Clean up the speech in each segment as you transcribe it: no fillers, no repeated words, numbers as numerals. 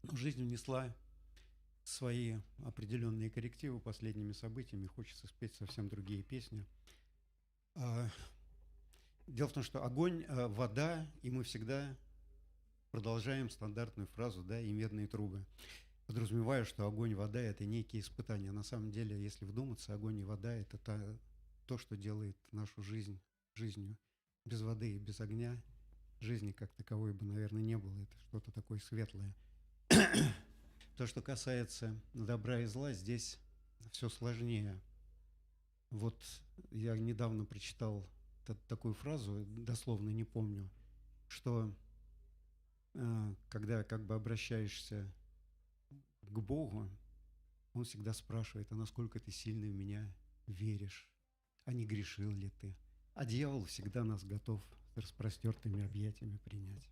Но жизнь внесла свои определенные коррективы последними событиями. Хочется спеть совсем другие песни. Дело в том, что огонь, вода, и мы всегда продолжаем стандартную фразу, да, и медные трубы. Подразумеваю, что огонь, вода – это некие испытания. На самом деле, если вдуматься, огонь и вода – это то, что делает нашу жизнь жизнью. Без воды и без огня жизни как таковой бы, наверное, не было. Это что-то такое светлое. То, что касается добра и зла, здесь все сложнее. Вот я недавно прочитал такую фразу, дословно не помню, что когда как бы обращаешься к Богу, Он всегда спрашивает: а насколько ты сильно в меня веришь, а не грешил ли ты? А дьявол всегда нас готов с распростертыми объятиями принять.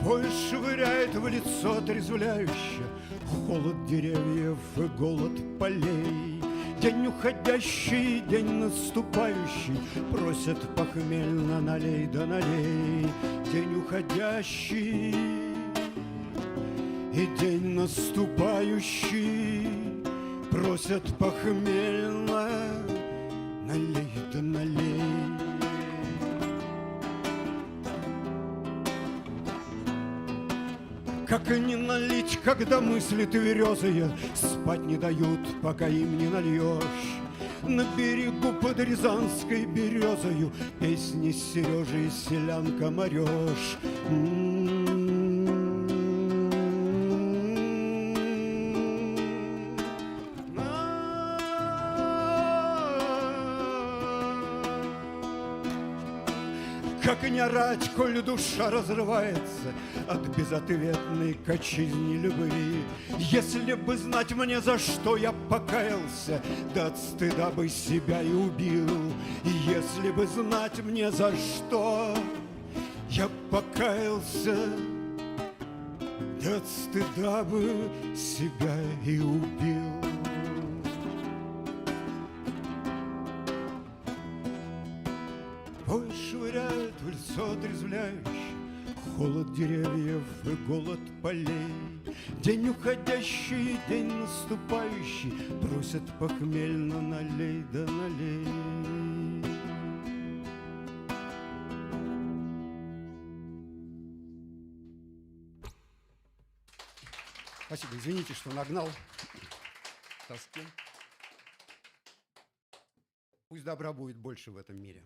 Боль швыряет в лицо отрезвляюще, холод деревьев и голод полей. День уходящий, день наступающий, просят похмельно: налей да налей. День уходящий и день наступающий, просят похмельно: налей да налей. Как не налить, когда мысли тверезые спать не дают, пока им не нальешь. На берегу под Рязанской березою песни Сережи и селянка морешь. Как не орать, коль душа разрывается от безответной кочизни любви. Если бы знать мне, за что я покаялся, да от стыда бы себя и убил. Если бы знать мне, за что я покаялся, да от стыда бы себя и убил. Ой, швыряет в лицо отрезвляющий холод деревьев и голод полей. День уходящий, день наступающий просят похмельно: налей да налей. Спасибо, извините, что нагнал тоски. Пусть добра будет больше в этом мире.